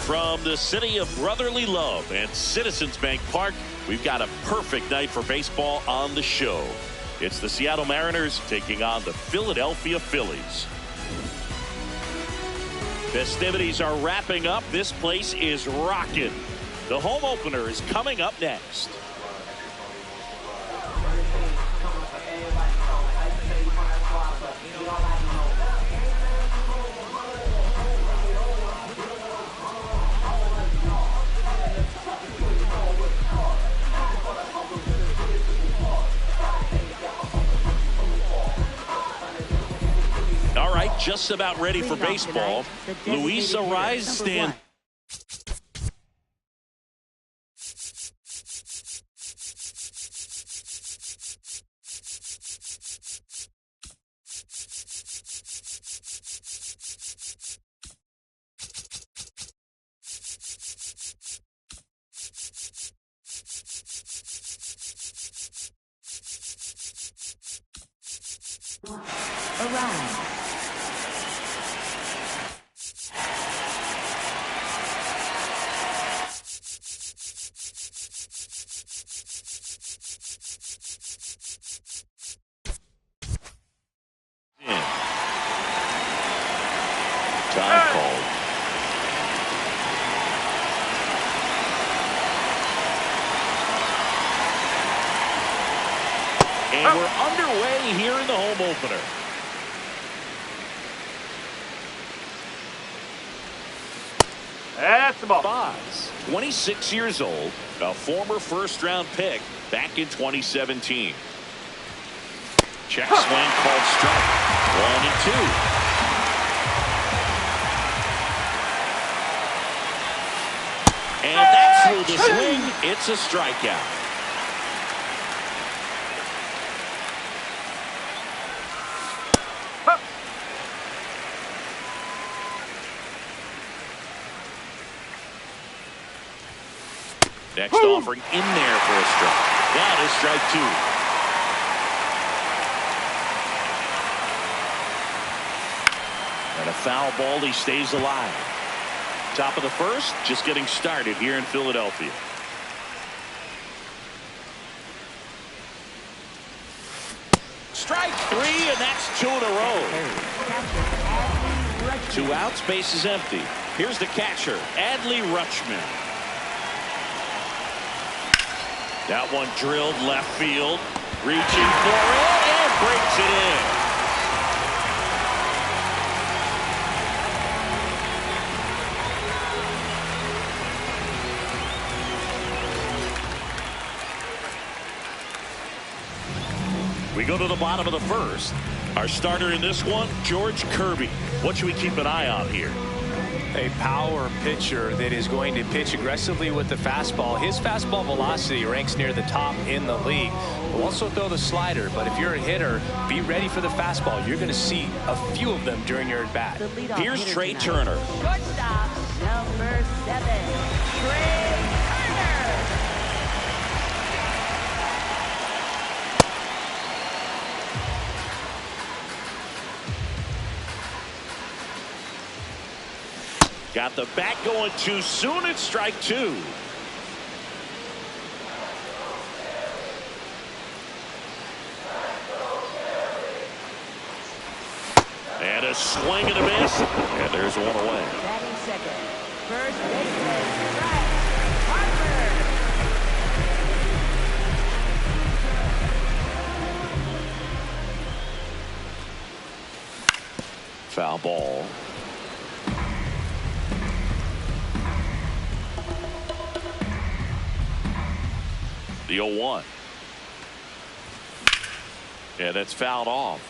From the city of brotherly love and Citizens Bank Park, we've got a perfect night for baseball on the show. It's the Seattle Mariners taking on the Philadelphia Phillies. Festivities are wrapping up. This place is rocking. The home opener is coming up next. All right, just about ready for baseball. Luis Arraez stands. Arraez. Time called. And we're underway here in the home opener. That's the ball. Boz, 26 years old, a former first-round pick back in 2017. Check swing called strike. 1-2. And that's through the swing. It's a strikeout. Next offering in there for a strike. That is strike two. And a foul ball. He stays alive. Top of the first, just getting started here in Philadelphia. Strike three, and that's two in a row. 2 outs, base is empty. Here's the catcher, Adley Rutschman. That one drilled left field, reaching for it, and breaks it in. We go to the bottom of the first. Our starter in this one, George Kirby. What should we keep an eye on here? A power pitcher that is going to pitch aggressively with the fastball. His fastball velocity ranks near the top in the league. Will also throw the slider, but if you're a hitter, be ready for the fastball. You're going to see a few of them during your at-bat. Here's Trey Turner. Shortstop, number 7, Trey Turner. Got the bat going too soon. It's strike two. And a swing and a miss. And there's one away. Batting second, first baseman, Bryce Harper. Foul ball. The 0-1. Yeah, that's fouled off.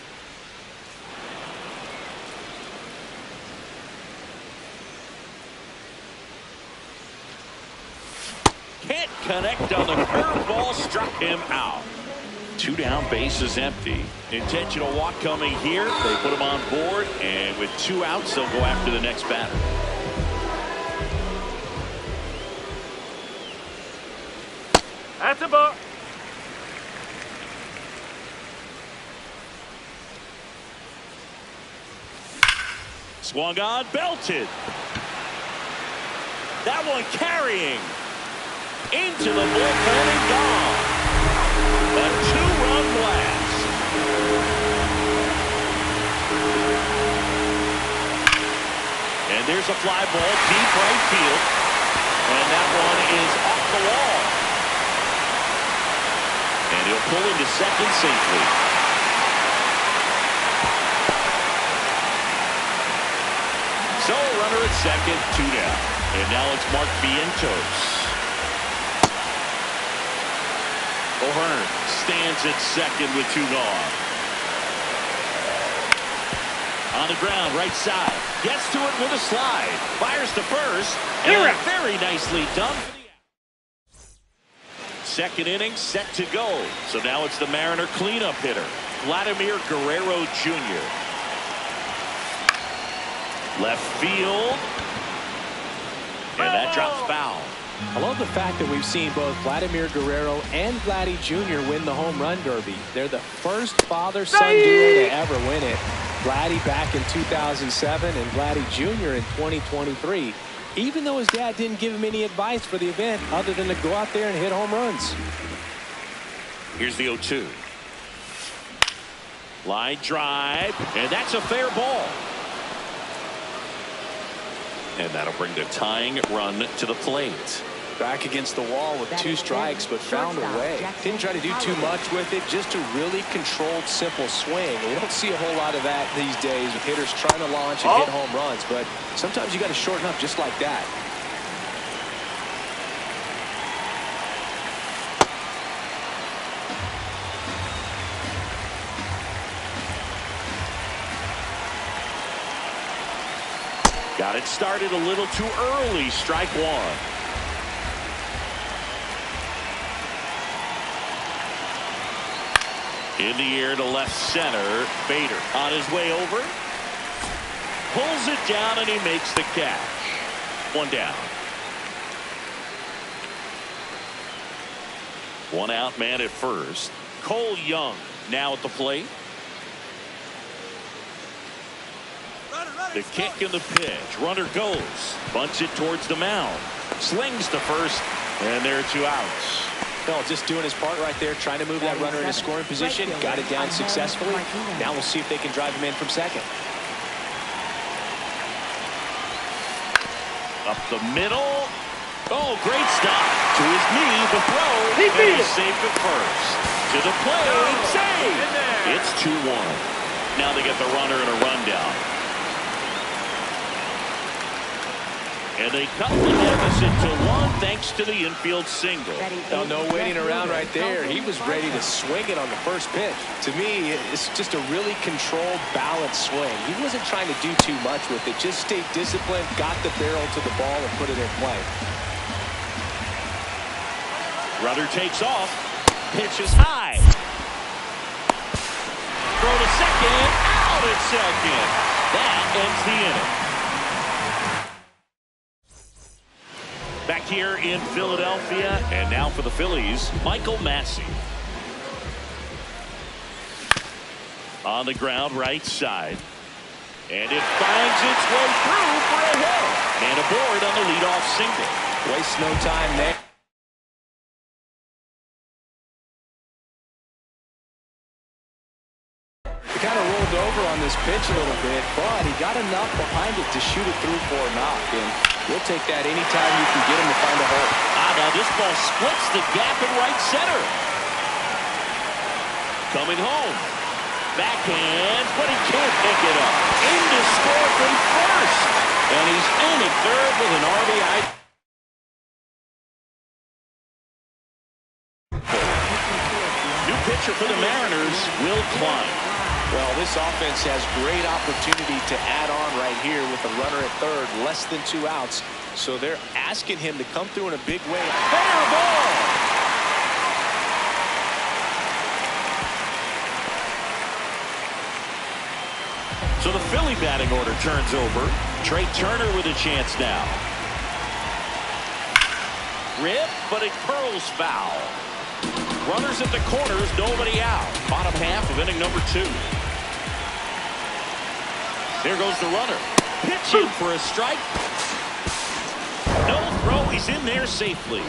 Can't connect on the curveball, struck him out. 2 down, base is empty. Intentional walk coming here. They put him on board, and with 2 outs, they'll go after the next batter. That's a ball. Swung on, belted. That one carrying into the bullpen and gone. A 2-run blast. And there's a fly ball deep right field. And that one is off the wall. And he'll pull into second safely. So a runner at second, 2 down. And now it's Mark Vientos. O'Hearn stands at second with 2 gone. On the ground, right side. Gets to it with a slide. Fires to first. And very nicely done. Second inning set to go. So now it's the Mariner cleanup hitter, Vladimir Guerrero Jr. Left field. And that drops foul. I love the fact that we've seen both Vladimir Guerrero and Vladdy Jr. win the home run derby. They're the first father-son duo to ever win it. Vladdy back in 2007 and Vladdy Jr. in 2023. Even though his dad didn't give him any advice for the event other than to go out there and hit home runs. Here's the 0-2. Line drive, and that's a fair ball. And that'll bring the tying run to the plate. Back against the wall with 2 strikes, but found a way. Didn't try to do too much with it, just a really controlled, simple swing. We don't see a whole lot of that these days with hitters trying to launch and hit home runs, but sometimes you got to shorten up just like that. Got it started a little too early. Strike 1. In the air to left center. Bader on his way over. Pulls it down and he makes the catch. 1 down. 1 out, man at first. Cole Young now at the plate. The kick and the pitch. Runner goes. Bunts it towards the mound. Slings to first. And there are 2 outs. No, just doing his part right there, trying to move that runner in a scoring position. Got it down successfully. Now we'll see if they can drive him in from second. Up the middle. Oh, great stop. To his knee, the throw. And he's safe at first. To the plate. Save. It's 2-1. Now they get the runner and a rundown. And they cut the deficit to 1 thanks to the infield single. Now, no waiting around right there. He was ready to swing it on the first pitch. To me, it's just a really controlled, balanced swing. He wasn't trying to do too much with it. Just stayed disciplined, got the barrel to the ball, and put it in play. Runner takes off. Pitch is high. Throw to second. Out at second. That ends the inning. Back here in Philadelphia, and now for the Phillies, Michael Massey. On the ground, right side. And it finds its way through for a hit. And aboard on the leadoff single. Waste no time there. He kind of rolled over on this pitch a little bit, but he got enough behind it to shoot it through for a knock. And we'll take that anytime you can get him to find a hole. Now this ball splits the gap in right center. Coming home. Backhand, but he can't pick it up. Into score from first. And he's in at third with an RBI. New pitcher for the Mariners, Will Klein. Well, this offense has great opportunity to add on right here with a runner at third, less than 2 outs. So they're asking him to come through in a big way. Fair ball! So the Philly batting order turns over. Trey Turner with a chance now. Rip, but it curls foul. Runners at the corners, nobody out. Bottom half of inning number 2. There goes the runner. Pitching for a strike. No he's in there safely.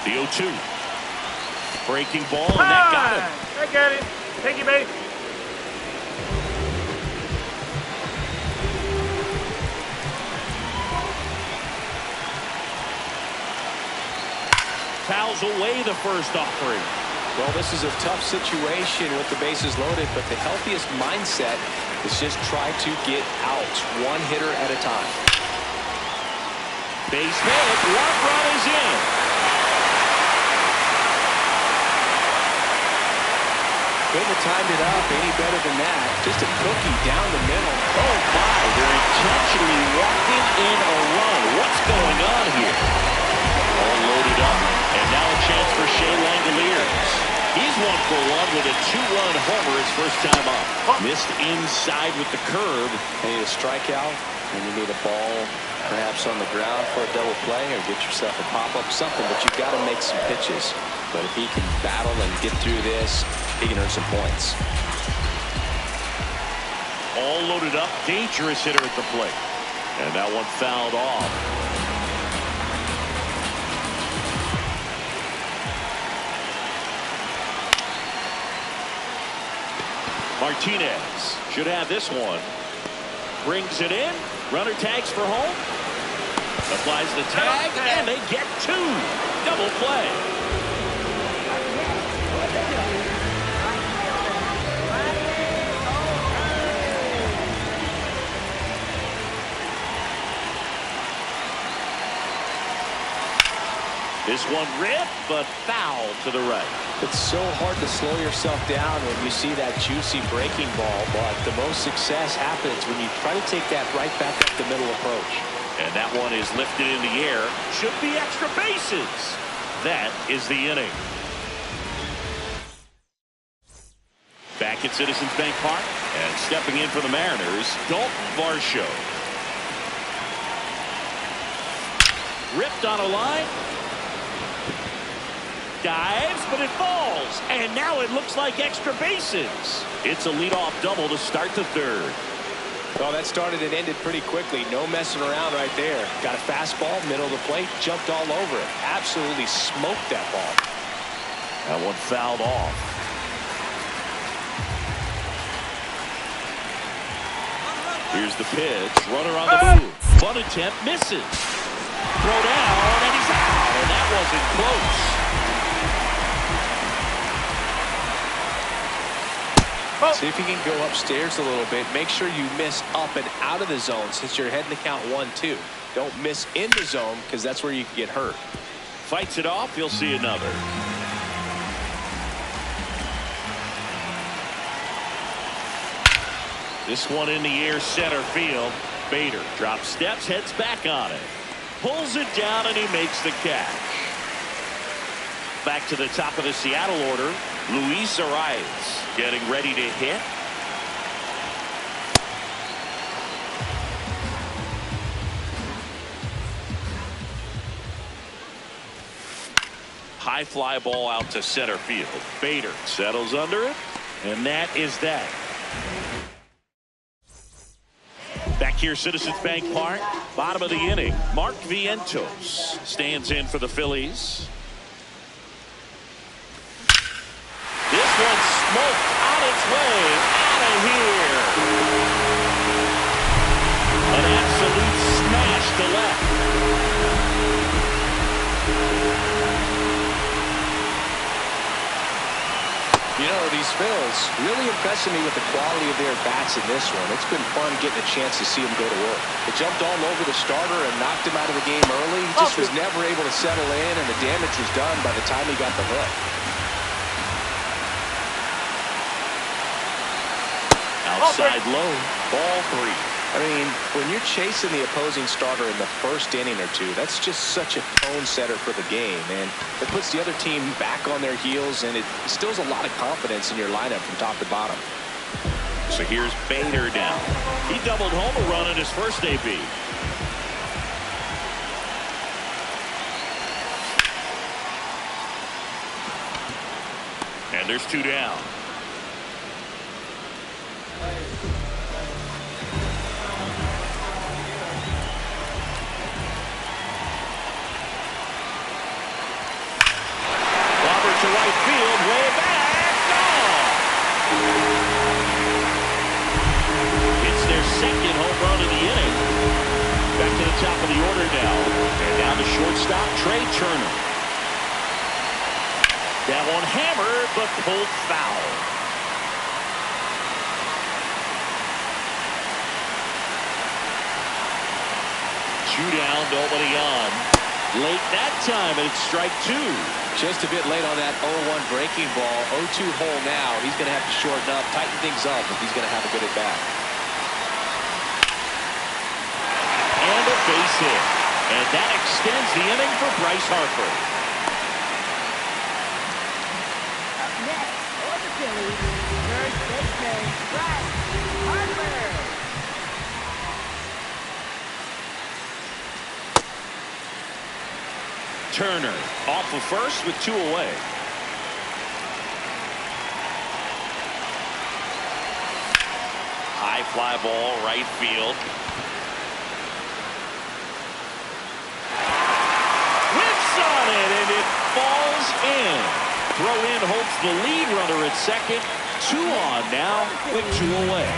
The 0-2. Breaking ball, and that got him. I got it. Thank you, babe. Fouls away the first offering. Well, this is a tough situation with the bases loaded, but the healthiest mindset is just try to get out one hitter at a time. Base hit. One run is in. Couldn't have timed it up any better than that. Just a cookie down the middle. Oh, my. They're intentionally walking in a run. What's going on here? All loaded up. And now a chance for Shea Langoliers. He's 1 for 1 with a 2-run homer his first time up. Missed inside with the curve. You need a strikeout, and you need a ball perhaps on the ground for a double play, or get yourself a pop-up, something, but you've got to make some pitches. But if he can battle and get through this, he can earn some points. All loaded up. Dangerous hitter at the plate. And that one fouled off. Martinez should have this one. Brings it in. Runner tags for home. Applies the tag, and they get 2. Double play. This one ripped, but foul to the right. It's so hard to slow yourself down when you see that juicy breaking ball, but the most success happens when you try to take that right back up the middle approach. And that one is lifted in the air. Should be extra bases. That is the inning. Back at Citizens Bank Park, and stepping in for the Mariners, Dalton Varsho. Ripped on a line. Dives, but it falls. And now it looks like extra bases. It's a leadoff double to start the third. Well, that started and ended pretty quickly. No messing around right there. Got a fastball, middle of the plate, jumped all over it. Absolutely smoked that ball. That one fouled off. Here's the pitch. Runner on the move. Bunt attempt misses. Throw down, and he's out. And that wasn't close. See if you can go upstairs a little bit. Make sure you miss up and out of the zone since you're heading to count 1-2. Don't miss in the zone because that's where you can get hurt. Fights it off. You'll see another. This one in the air, center field. Bader drops steps, heads back on it. Pulls it down, and he makes the catch. Back to the top of the Seattle order. Luis Arraez getting ready to hit. High fly ball out to center field. Bader settles under it, and that is that. Back here, Citizens Bank Park, bottom of the inning. Mark Vientos stands in for the Phillies. This one smoked on its way out of here. An absolute smash to left. You know, these Phils really impressing me with the quality of their bats in this one. It's been fun getting a chance to see them go to work. They jumped all over the starter and knocked him out of the game early. He just was never able to settle in, and the damage was done by the time he got the hook. Outside low, ball 3. I mean, when you're chasing the opposing starter in the first inning or two, that's just such a tone setter for the game, and it puts the other team back on their heels, and it instills a lot of confidence in your lineup from top to bottom. So here's Bader down. He doubled home a run in his first AB. And there's 2 down. top of the order now. And down to shortstop, Trey Turner. That one hammered, but pulled foul. Two down, nobody on. Late that time, and it's strike two. Just a bit late on that 0-1 breaking ball. 0-2 hole now. He's going to have to shorten up, tighten things up if he's going to have a good at bat. And a base hit. And that extends the inning for Bryce Harper. Up next for the Phillies, first baseman Bryce Harper. Turner off of first with two away. High fly ball, right field. Whips on it, and it falls in. Throw in hopes the lead runner at second. Two on now with two away.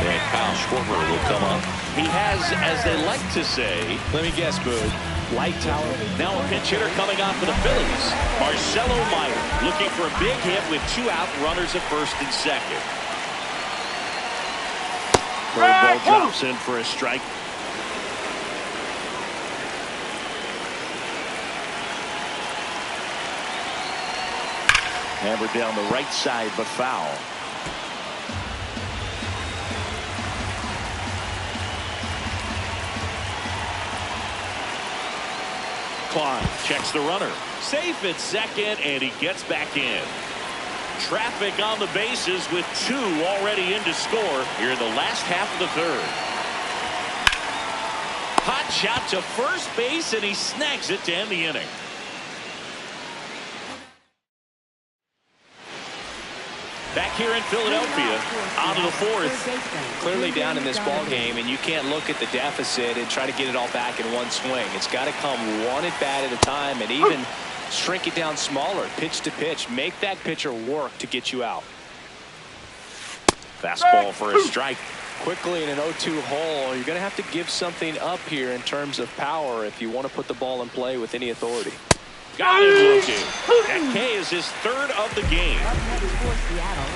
And Kyle Schwarber will come up. He has, as they like to say, Let me guess, Boog. Light tower. now a pinch hitter coming on for the Phillies. Marcelo Meyer looking for a big hit with two out, runners at first and second. Curveball drops in for a strike. Hammered down the right side, but foul. Klein checks the runner. Safe at second, and he gets back in. Traffic on the bases with two already in to score here in the last half of the third. Hot shot to first base, and he snags it to end the inning. Back here in Philadelphia, on to the fourth. Clearly down in this ball game, and you can't look at the deficit and try to get it all back in one swing. It's got to come one at bat at a time, and even shrink it down smaller, pitch to pitch. Make that pitcher work to get you out. Fastball for a strike. Quickly in an 0-2 hole, you're going to have to give something up here in terms of power if you want to put the ball in play with any authority. Got him looking. That K is his third of the game.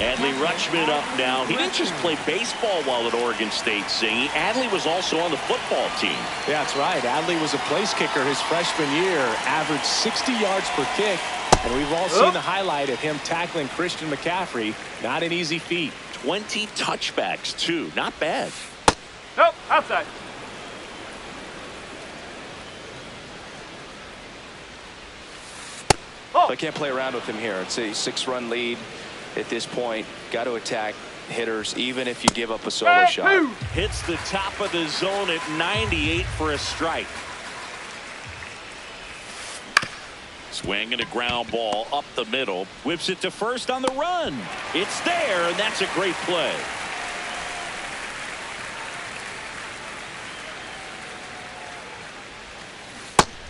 Adley Rutschman up now. He didn't just play baseball while at Oregon State, Singh. Adley was also on the football team. Yeah, that's right. Adley was a place kicker his freshman year, averaged 60 yards per kick, and we've all seen the highlight of him tackling Christian McCaffrey. Not an easy feat. 20 touchbacks, too. Not bad. Nope, outside. So I can't play around with him here. It's a 6-run lead at this point. Got to attack hitters even if you give up a solo shot. Hits the top of the zone at 98 for a strike. Swing and a ground ball up the middle. Whips it to first on the run. It's there, and that's a great play.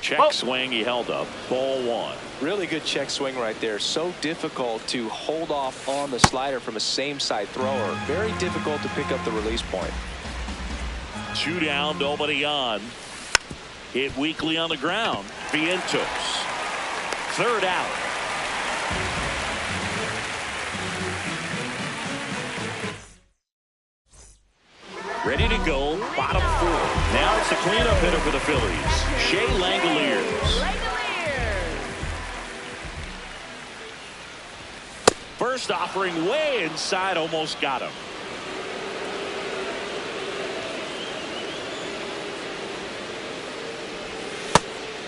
Check swing, he held up. Ball one. Really good check swing right there. So difficult to hold off on the slider from a same side thrower. Very difficult to pick up the release point. Two down, nobody on. Hit weakly on the ground. Vientos. Third out. Ready to go, bottom four. Now it's the cleanup hitter for the Phillies, Shea Langoliers. First offering way inside, almost got him.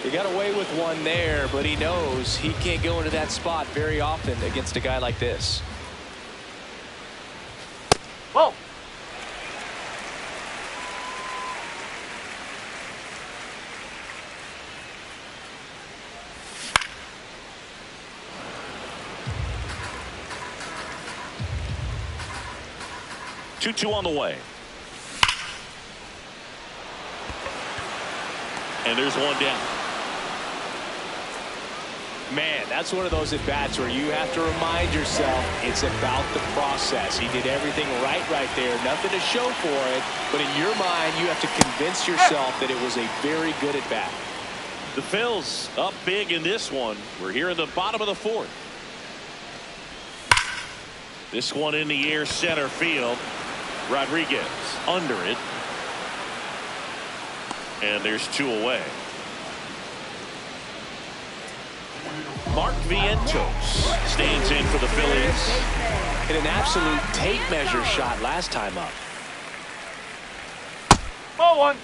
He got away with one there, but he knows he can't go into that spot very often against a guy like this. Whoa. Two on the way. And there's one down. Man, that's one of those at-bats where you have to remind yourself it's about the process. He did everything right there. Nothing to show for it. But in your mind, you have to convince yourself that it was a very good at-bat. The Phils up big in this one. We're here in the bottom of the fourth. This one in the air center field. Rodriguez under it. And there's 2 away. Mark Vientos stands in for the Phillies. Hit an absolute tape measure shot last time up. Ball 1.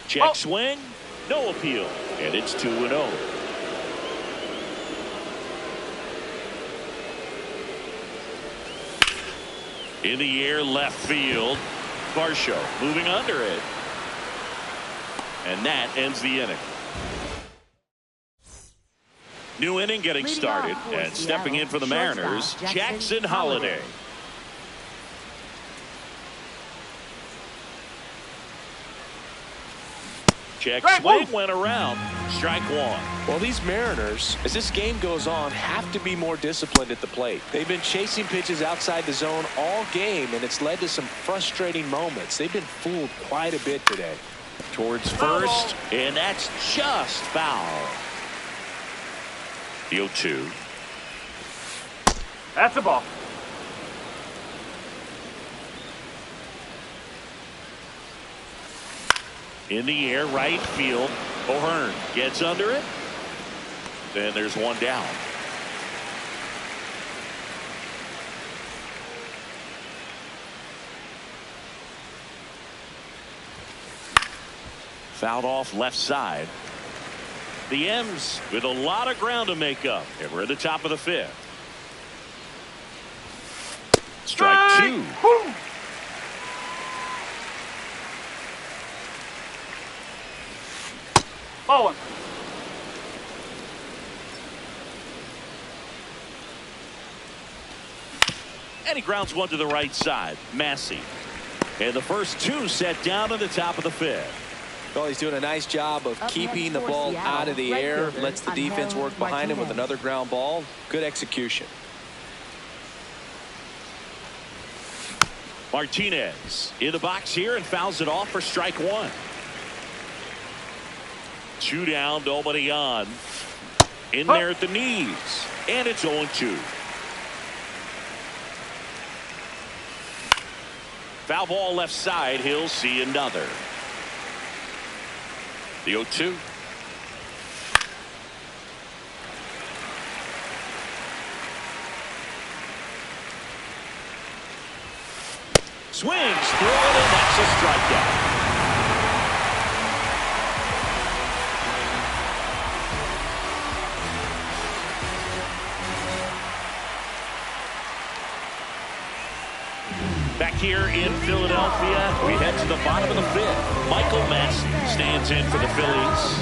Check swing. No appeal. And it's 2-0. In the air left field. Varsho moving under it. And that ends the inning. New inning getting started. And stepping in for the Mariners, Jackson Holliday. Check swing went around. Strike 1. Well, these Mariners, as this game goes on, have to be more disciplined at the plate. They've been chasing pitches outside the zone all game, and it's led to some frustrating moments. They've been fooled quite a bit today. Towards first, and that's just foul. The 0-2. That's a ball. In the air, right field. O'Hearn gets under it. Then there's one down. Fouled off left side. The M's with a lot of ground to make up. And we're at the top of the 5th. Strike 2. Woo! Ball 1. And he grounds one to the right side. Massey. And the first 2 set down at the top of the 5th. Well, he's doing a nice job of keeping the ball out of the air. Lets the defense work behind him with another ground ball. Good execution. Martinez in the box here and fouls it off for strike 1. 2 down, nobody on. In there at the knees. And it's 0-2. Foul ball left side. He'll see another. The 0-2. Swings through it, and that's a strikeout. Back here in Philadelphia, we head to the bottom of the 5th. Michael Massey stands in for the Phillies.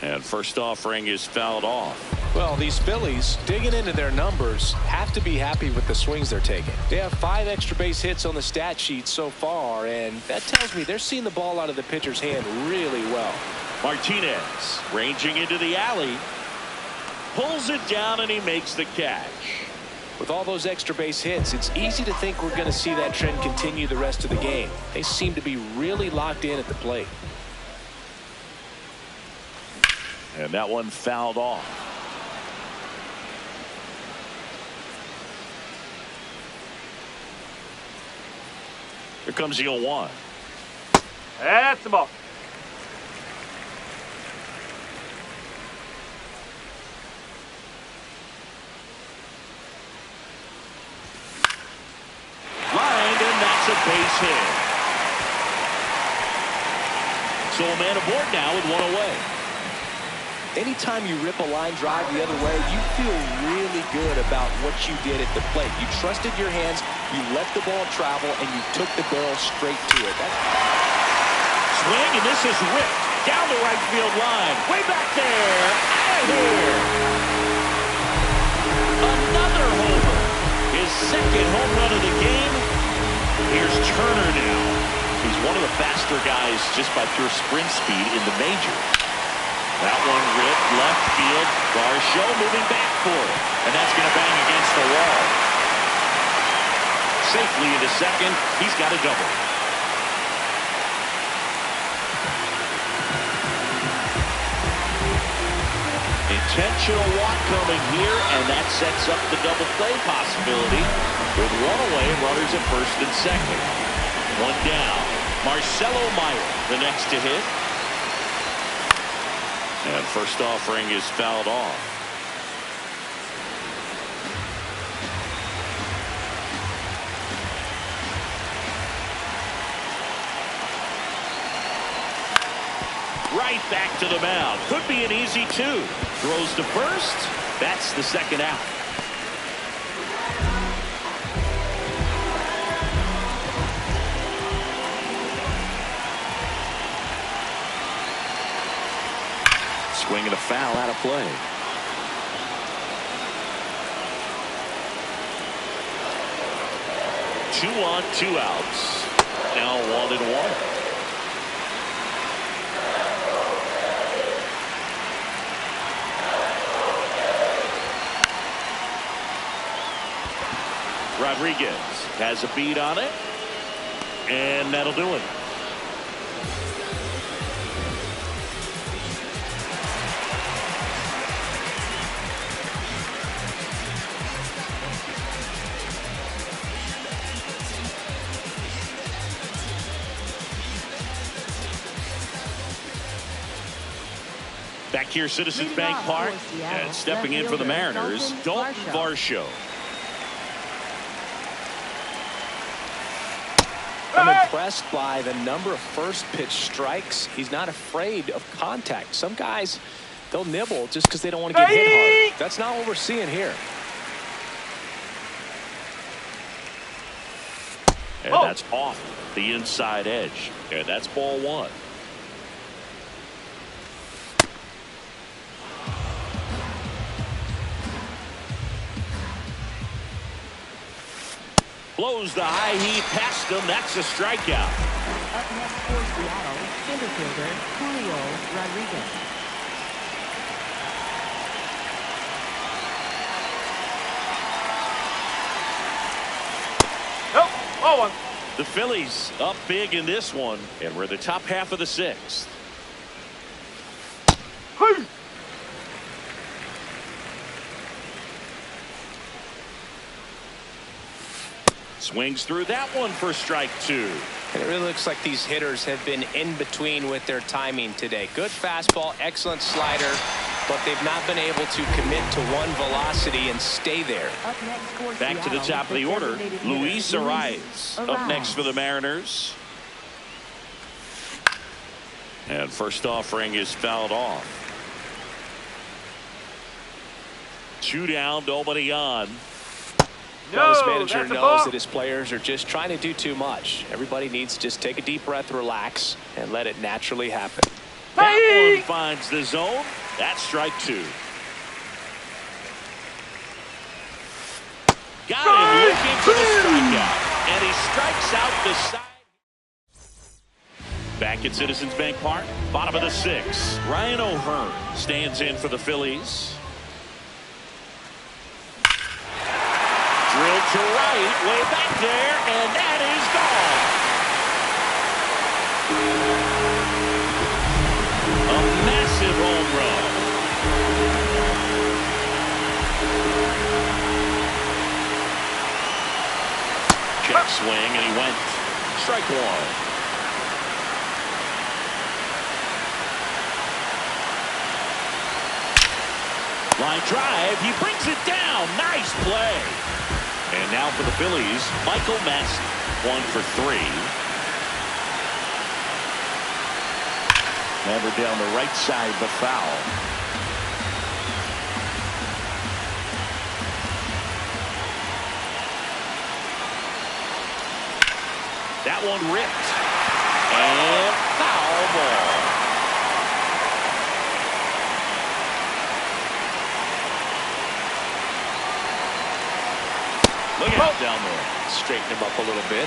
And first offering is fouled off. Well, these Phillies, digging into their numbers, have to be happy with the swings they're taking. They have 5 extra base hits on the stat sheet so far, and that tells me they're seeing the ball out of the pitcher's hand really well. Martinez ranging into the alley. Pulls it down and he makes the catch. With all those extra base hits, it's easy to think we're going to see that trend continue the rest of the game. They seem to be really locked in at the plate. And that one fouled off. Here comes the 0-1. That's the ball. A base hit. So a man aboard now with 1 away. Anytime you rip a line drive the other way, you feel really good about what you did at the plate. You trusted your hands, you let the ball travel, and you took the barrel straight to it. Swing, and this is ripped down the right field line. Way back there. Out of here. run of the game. Here's Turner now. He's one of the faster guys just by pure sprint speed in the majors. That one ripped left field. Varsho moving back for it. And that's going to bang against the wall. Safely into second. He's got a double. Intentional walk coming here, and that sets up the double play possibility with one away and runners at first and second. One down. Marcelo Meyer, the next to hit. And first offering is fouled off. Right back to the mound. Could be an easy two. Throws to first. That's the second out. Swing and a foul out of play. Two on, two outs. Now 1-1. Rodriguez has a beat on it, and that'll do it. Back here, Citizens Bank Park, and stepping in for the Mariners, Dalton Varsho. I'm impressed by the number of first pitch strikes. He's not afraid of contact. Some guys, they'll nibble just because they don't want to get hit hard. That's not what we're seeing here. And that's off the inside edge. And that's ball one. Blows the high heat past him. That's a strikeout. Up next for Seattle, center fielder Julio Rodriguez. Nope. Ball one. The Phillies up big in this one, and we're the top half of the sixth. Hey. Swings through that one for strike two. And it really looks like these hitters have been in between with their timing today. Good fastball, excellent slider, but they've not been able to commit to one velocity and stay there. Up next for Back to the top of the order, Luis Arraez up next for the Mariners. And first offering is fouled off. Two down, nobody on. Well, this No, manager that's a knows ball. that his players are just trying to do too much. Everybody needs to just take a deep breath, relax, and let it naturally happen. That Hey! one finds the zone. That's strike two. Got him looking for the strikeout. And he strikes out the side. Back at Citizens Bank Park, bottom of the sixth. Ryan O'Hearn stands in for the Phillies. Drilled to right, way back there, and that is gone. A massive home run. Check swing, and he went. Strike one. Line drive, he brings it down. Nice play. And now for the Phillies, Michael Massey, 1 for 3. Never down the right side, but foul. That one ripped. And foul ball. Look out down there. Straighten him up a little bit.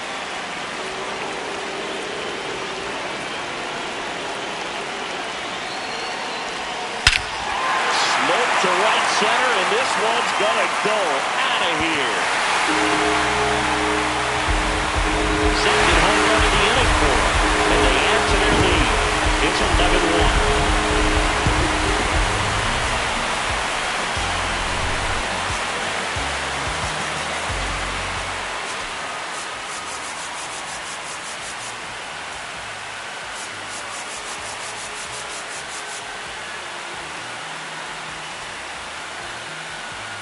Smoke to right center, and this one's gonna go out of here.